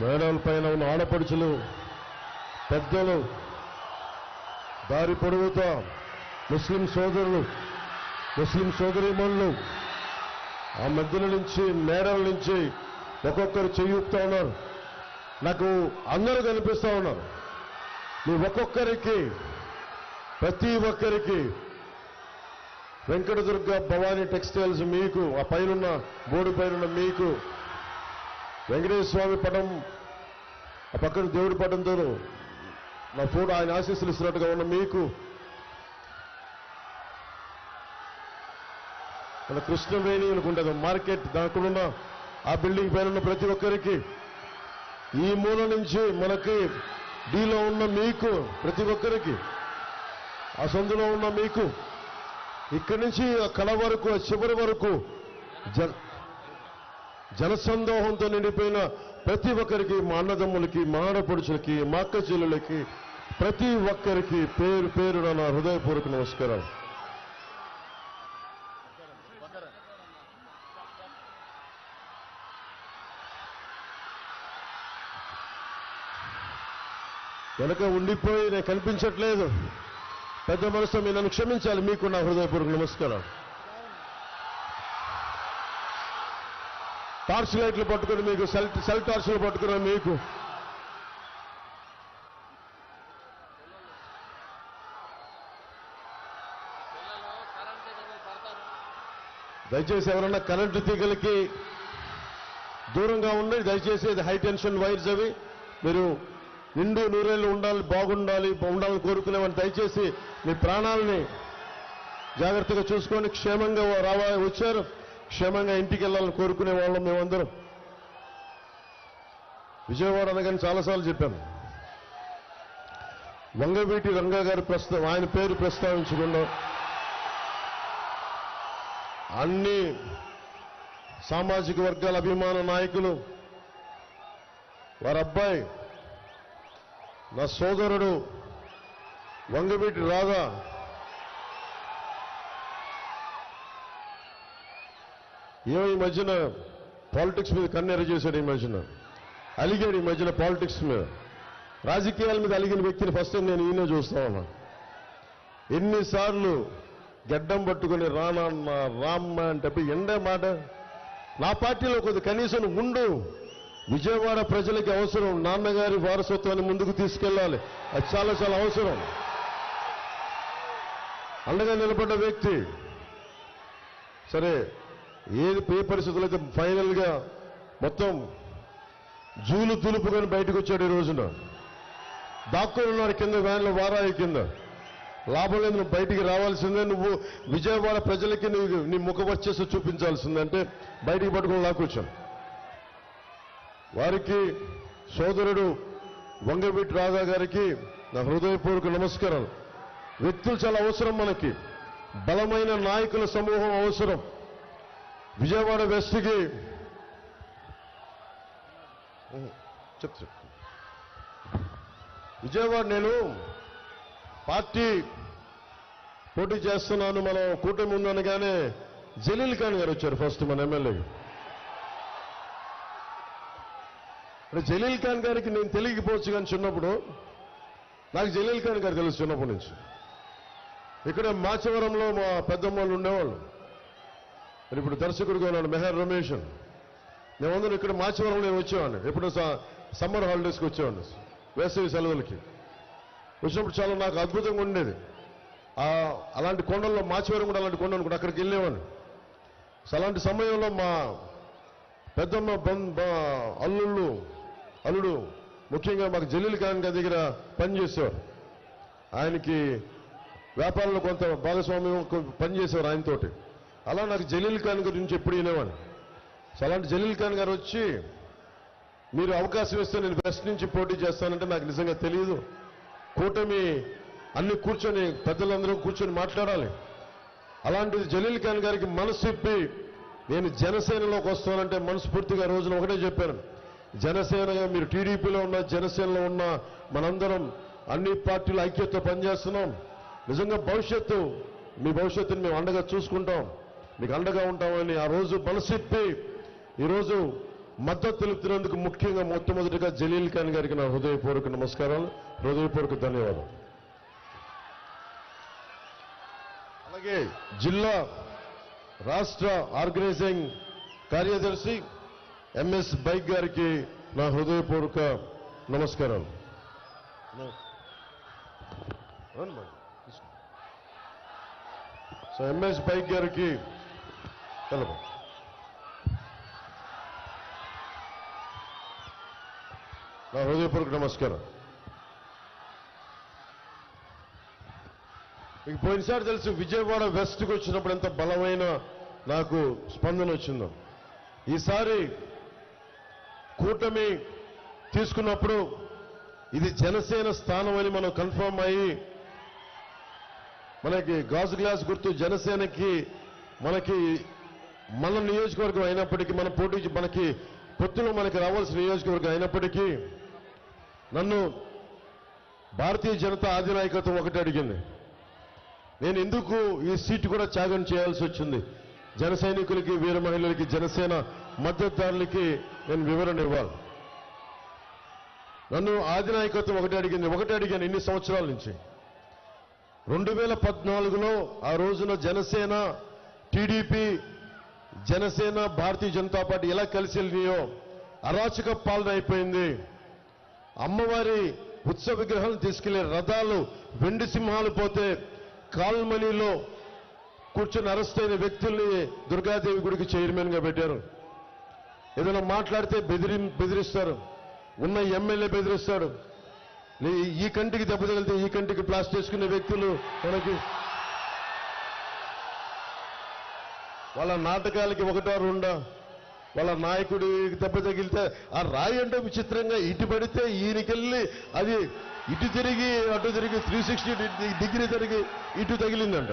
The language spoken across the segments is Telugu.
మేడాల పైన ఉన్న ఆడపడుచులు, పెద్దలు, దారి పొడవుతా ముస్లిం సోదరులు, ముస్లిం సోదరీమణులు ఆ మధ్యల నుంచి, మేడల నుంచి ఒక్కొక్కరు చెయ్యుపుతా ఉన్నారు. నాకు అందరూ కనిపిస్తూ ఉన్నారు. మీ ఒక్కొక్కరికి, ప్రతి ఒక్కరికి వెంకటదుర్గ భవానీ టెక్స్టైల్స్ మీకు, ఆ పైనున్న బోర్డు పైన మీకు, వెంకటేశ్వర స్వామి పటం, ఆ పక్కన దేవుడి పటంతో నా ఫోటో ఆయన ఆశీస్సులు ఇస్తున్నట్టుగా ఉన్న మీకు, మన కృష్ణవేణి అనుకుంటుంది మార్కెట్, దానికున్న ఆ బిల్డింగ్ పైన ఉన్న ప్రతి ఒక్కరికి, ఈ మూల నుంచి మనకి డీలో ఉన్న మీకు, ప్రతి ఒక్కరికి, ఆ సందులో ఉన్న మీకు, ఇక్కడి నుంచి ఆ కళ వరకు, ఆ చివరి వరకు జనసందోహంతో నిండిపోయిన ప్రతి ఒక్కరికి, మా అన్నదమ్ములకి, మా ఆడపడుచులకి, మా అక్క చెల్లెలకి, ప్రతి ఒక్కరికి పేరు పేరున నా హృదయపూర్వక నమస్కారాలు. వెనక ఉండిపోయి నేను కనిపించట్లేదు, పెద్ద మనసుతో మీరు నన్ను క్షమించాలి. మీకు నా హృదయపూర్వక నమస్కారం. టార్చ్ లైట్లు పట్టుకుని మీకు, సెల్ టార్చ్లు పట్టుకున్న మీకు, దయచేసి ఎవరన్నా కరెంటు తీగలకి దూరంగా ఉండి, దయచేసి హై టెన్షన్ వైర్స్ అవి, మీరు నిండు నూరేళ్లు ఉండాలి, ఉండాలని కోరుకునేవాడిని దయచేసి మీ ప్రాణాలని జాగ్రత్తగా చూసుకొని క్షేమంగా వచ్చారు, క్షేమంగా ఇంటికి వెళ్ళాలని కోరుకునే వాళ్ళం మేమందరం. విజయవాడ అనగానే చాలాసార్లు చెప్పాను, వంగవీటి రంగా గారి ఆయన పేరు ప్రస్తావించకుండా అన్ని సామాజిక వర్గాల అభిమాన నాయకులు, వారి అబ్బాయి నా సోదరుడు వంగవీటి రాధా ఏమో ఈ మధ్యన పాలిటిక్స్ మీద కన్నెర చేశాడు, ఈ మధ్యన అలిగాడు, ఈ మధ్యన పాలిటిక్స్ మీద, రాజకీయాల మీద అలిగిన వ్యక్తిని ఫస్ట్ టైం నేను ఈయన చూస్తా ఉన్నా. ఎన్నిసార్లు గడ్డం పట్టుకుని రానన్న రామ్మ అంటే ఎండే మాట. నా పార్టీలో కొద్ది కనీసం ఉండు, విజయవాడ ప్రజలకి అవసరం, నాన్నగారి వారసత్వాన్ని ముందుకు తీసుకెళ్లాలి, అది చాలా చాలా అవసరం. అండగా నిలబడ్డ వ్యక్తి. సరే, ఏ పరిస్థితులు అయితే ఫైనల్ గా మొత్తం జూలు తులుపుకొని బయటకు వచ్చాడు. ఈ రోజున దాక్కుని ఉన్నాడు కింద, వ్యాన్లో వారాయి కింద. లాభం లేదు, నువ్వు బయటికి రావాల్సిందే, నువ్వు విజయవాడ ప్రజలకి నీ ముఖ వర్చస్సు చూపించాల్సిందంటే బయటికి పట్టుకుని లాక్కొచ్చాను. వారికి, సోదరుడు వంగవీటి రాధా గారికి నా హృదయపూర్వక నమస్కారాలు. వ్యక్తులు చాలా అవసరం మనకి, బలమైన నాయకుల సమూహం అవసరం. విజయవాడ వెస్ట్కి విజయవాడ నేను పార్టీ పోటీ చేస్తున్నాను, మనం కూటమి ఉందనగానే జలీల్ ఖాన్ గారు వచ్చారు ఫస్ట్ మన ఎమ్మెల్యే. అంటే జలీల్ ఖాన్ గారికి నేను తెలియకపోవచ్చు, కానీ చిన్నప్పుడు నాకు జలీల్ ఖాన్ గారు తెలుసు చిన్నప్పటి నుంచి. ఇక్కడ మాచవరంలో మా పెద్దమ్మలు ఉండేవాళ్ళు, మరి ఇప్పుడు దర్శకుడిగా ఉన్నాడు మెహర్ రమేష్. మేమందరం ఇక్కడ మాచవరంలో నేను వచ్చేవాడిని, ఎప్పుడు సమ్మర్ హాలిడేస్కి వచ్చేవాడిని, వేసవి సెలవులకి వచ్చినప్పుడు చాలా నాకు అద్భుతంగా ఉండేది. అలాంటి కొండల్లో, మాచవరం కూడా అలాంటి కొండ అనుకుంటే అక్కడికి వెళ్ళేవాడిని. అలాంటి సమయంలో మా పెద్దమ్మ అల్లుడు ముఖ్యంగా మాకు జలీల్ ఖాన్ గారి దగ్గర పనిచేసేవారు. ఆయనకి వ్యాపారంలో కొంత భాగస్వామ్యం పనిచేసేవారు ఆయనతోటి. అలా నాకు జలీల్ ఖాన్ గురించి ఎప్పుడు వినేవాడిని. అలాంటి జలీల్ ఖాన్ గారు వచ్చి, మీరు అవకాశం ఇస్తే నేను వెస్ట్ నుంచి పోటీ చేస్తానంటే నాకు నిజంగా తెలియదు. కూటమి అన్ని కూర్చొని, పెద్దలందరూ కూర్చొని మాట్లాడాలి. అలాంటిది జలీల్ ఖాన్ గారికి మనసు ఇప్పి నేను జనసేనలోకి వస్తానంటే మనస్ఫూర్తిగా రోజున ఒకటే చెప్పాను, జనసేనగా మీరు టీడీపీలో ఉన్న, జనసేనలో ఉన్న మనందరం అన్ని పార్టీల ఐక్యతతో పనిచేస్తున్నాం. నిజంగా మీ భవిష్యత్తుని మేము అండగా చూసుకుంటాం, మీకు అండగా ఉంటామని ఆ రోజు మనసిప్పి ఈరోజు మద్దతు తెలుపుతున్నందుకు ముఖ్యంగా మొట్టమొదటిగా జలీల్ ఖాన్ గారికి నా హృదయపూర్వక నమస్కారాలు, హృదయపూర్వక ధన్యవాదాలు. అలాగే జిల్లా రాష్ట్ర ఆర్గనైజింగ్ కార్యదర్శి ఎంఎస్ బైక్ గారికి నా హృదయపూర్వక నమస్కారాలు. సో ఎంఎస్ బైక్ గారికి కలప నా హృదయపూర్వక నమస్కారం. మీకు పోయినసారి తెలుసు విజయవాడ వెస్ట్కి వచ్చినప్పుడు ఎంత బలమైన నాకు స్పందన వచ్చిందో. ఈసారి కూటమి తీసుకున్నప్పుడు ఇది జనసేన స్థానం అని మనం కన్ఫర్మ్ అయ్యి మనకి గాజు గ్లాస్ గుర్తు జనసేనకి మన నియోజకవర్గం అయినప్పటికీ మన పోటీ మనకి పొత్తులో మనకి రావాల్సిన నియోజకవర్గం అయినప్పటికీ నన్ను భారతీయ జనతా అధినాయకత్వం ఒకటి అడిగింది. నేను ఎందుకు ఈ సీటు కూడా త్యాగం చేయాల్సి వచ్చింది, జన సైనికులకి వీర మహిళలకి జనసేన మద్దతుదారులకి నేను వివరణ ఇవ్వాలి. నన్ను అధినాయకత్వం ఒకటి అడిగాను ఇన్ని సంవత్సరాల నుంచి. 2014లో ఆ రోజున జనసేన టీడీపీ జనసేన భారతీయ జనతా పార్టీ ఎలా కలిసి వెళ్ళినాయో అరాచక పాలన అయిపోయింది. అమ్మవారి ఉత్సవ విగ్రహాలను తీసుకెళ్లే రథాలు వెండి సింహాలు పోతే కాల్మనీలో కూర్చొని అరెస్ట్ అయిన వ్యక్తుల్ని దుర్గాదేవి గుడికి చైర్మన్ గా పెట్టారు. ఏదైనా మాట్లాడితే బెదిరిస్తారు, ఉన్న ఎమ్మెల్యే బెదిరిస్తాడు. ఈ కంటికి దెబ్బ తగిలితే ఈ కంటికి ప్లాస్టర్ వేసుకునే వ్యక్తులు మనకి వాళ్ళ నాటకాలకి ఒకటో రెండా, వాళ్ళ నాయకుడి దెబ్బ తగిలితే ఆ రాయి అంటే విచిత్రంగా ఇటు పడితే ఈయనకెళ్ళి అది ఇటు తిరిగి అటు తిరిగి 360 డిగ్రీ తిరిగి ఇటు తగిలిందంట.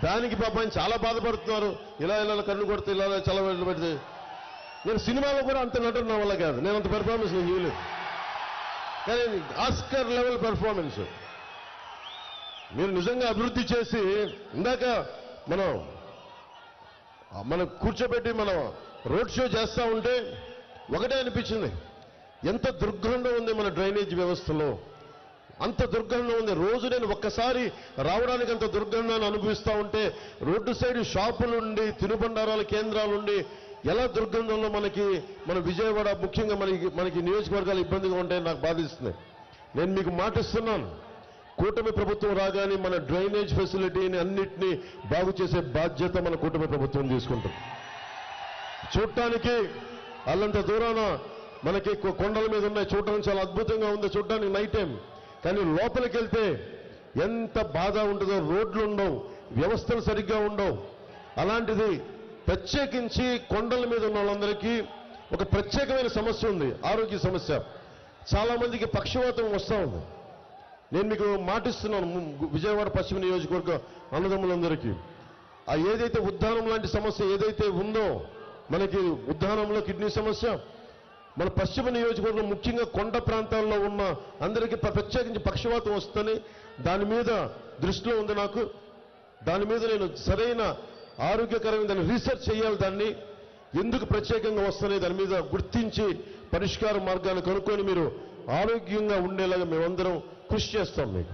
దానికి పాపం చాలా బాధపడుతున్నారు. ఇలా కన్ను కొడితే ఇలా చాలా పెడితే. నేను సినిమాలో కూడా అంత నటన నా వల్ల కాదు, నేను అంత పెర్ఫార్మెన్స్ నేను చేయలేదు. కానీ ఆస్కర్ లెవెల్ పెర్ఫార్మెన్స్ మీరు నిజంగా అభివృద్ధి చేసి ఇందాక మనం కూర్చోబెట్టి మనం రోడ్ షో చేస్తూ ఉంటే ఒకటే అనిపించింది, ఎంత దుర్గంధం ఉంది మన డ్రైనేజ్ వ్యవస్థలో, అంత దుర్గంధం ఉంది. రోజు నేను ఒక్కసారి రావడానికి అంత దుర్గంధాన్ని అనుభవిస్తూ ఉంటే రోడ్డు సైడ్ షాపులుండి తినుబండారాల కేంద్రాలుండి ఎలా దుర్గంధంలో మన విజయవాడ ముఖ్యంగా మనకి నియోజకవర్గాలు ఇబ్బందిగా ఉంటాయని నాకు బాధిస్తుంది. నేను మీకు మాటిస్తున్నాను, కూటమి ప్రభుత్వం రాగానే మన డ్రైనేజ్ ఫెసిలిటీని అన్నిటినీ బాగు చేసే బాధ్యత మన కూటమి ప్రభుత్వం తీసుకుంటుంది. చూడటానికి అల్లంత దూరాన మనకి కొండల మీద ఉన్నాయి, చూడటానికి చాలా అద్భుతంగా ఉంది చూడటానికి నైట్ టైం. కానీ లోపలికి వెళ్తే ఎంత బాధ ఉంటుందో, రోడ్లు ఉండవు, వ్యవస్థలు సరిగ్గా ఉండవు. అలాంటిది ప్రత్యేకించి కొండల మీద ఉన్న వాళ్ళందరికీ ఒక ప్రత్యేకమైన సమస్య ఉంది, ఆరోగ్య సమస్య. చాలా మందికి పక్షవాతం వస్తూ ఉంది. నేను మీకు మాటిస్తున్నాను, విజయవాడ పశ్చిమ నియోజకవర్గ అన్నదమ్ములందరికీ ఆ ఏదైతే ఉద్దానం లాంటి సమస్య ఏదైతే ఉందో, మనకి ఉద్దానంలో కిడ్నీ సమస్య, మన పశ్చిమ నియోజకవర్గం ముఖ్యంగా కొండ ప్రాంతాల్లో ఉన్న అందరికీ ప్రత్యేకించి పక్షవాతం వస్తుందని దాని మీద దృష్టిలో ఉంది నాకు. దాని మీద నేను సరైన ఆరోగ్యకరమైన దాన్ని రీసెర్చ్ చేయాలి. దాన్ని ఎందుకు ప్రత్యేకంగా వస్తున్నాయి దాని మీద గుర్తించి పరిష్కార మార్గాన్ని కనుక్కొని మీరు ఆరోగ్యంగా ఉండేలాగా మేమందరం కృషి చేస్తాం. మీకు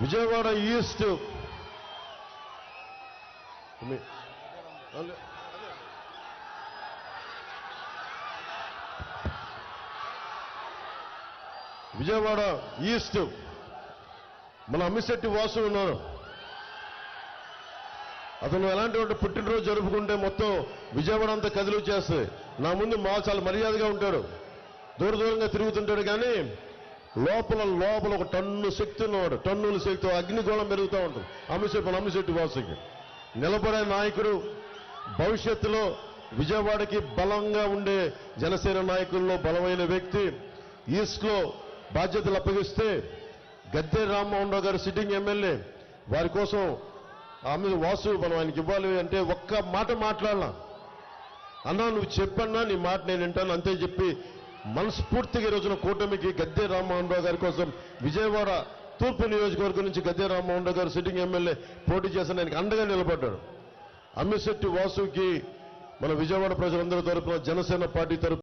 విజయవాడ ఈస్ట్ విజయవాడ ఈస్ట్ మన అమ్మిశెట్టి వాసు ఉన్నారు. అతను ఎలాంటి పుట్టినరోజు జరుపుకుంటే మొత్తం విజయవాడ అంతా కదిలి వచ్చేస్తుంది. నా ముందు చాలా మర్యాదగా ఉంటాడు, దూరంగా తిరుగుతుంటాడు. కానీ లోపల ఒక టన్ను శక్తి ఉన్నవాడు, టన్నుల శక్తి, అగ్నిగోళం పెరుగుతూ ఉంటుంది అమ్మిశెట్టి వాసుకి. నిలబడే నాయకుడు, భవిష్యత్తులో విజయవాడకి బలంగా ఉండే జనసేన నాయకుల్లో బలమైన వ్యక్తి. ఈస్ట్లో బాధ్యతలు అప్పగిస్తే గద్దె రామ్మోహన్ రావు గారు సిట్టింగ్ ఎమ్మెల్యే, వారి కోసం వాసు మనం ఆయనకి ఇవ్వాలి అంటే ఒక్క మాట మాట్లాడాల. అన్నా నువ్వు చెప్పన్నా నీ మాట నేను వింటాను అంతే చెప్పి మనస్ఫూర్తిగా ఈ రోజున కూటమికి గద్దె రామ్మోహన్ రావు గారి కోసం విజయవాడ తూర్పు నియోజకవర్గం నుంచి గద్దె రామ్మోహన్ రావు గారు సిట్టింగ్ ఎమ్మెల్యే పోటీ చేసిన ఆయనకి అండగా నిలబడ్డాడు. అమ్మిశెట్టి వాసుకి మన విజయవాడ ప్రజలందరి తరపున జనసేన పార్టీ తరపున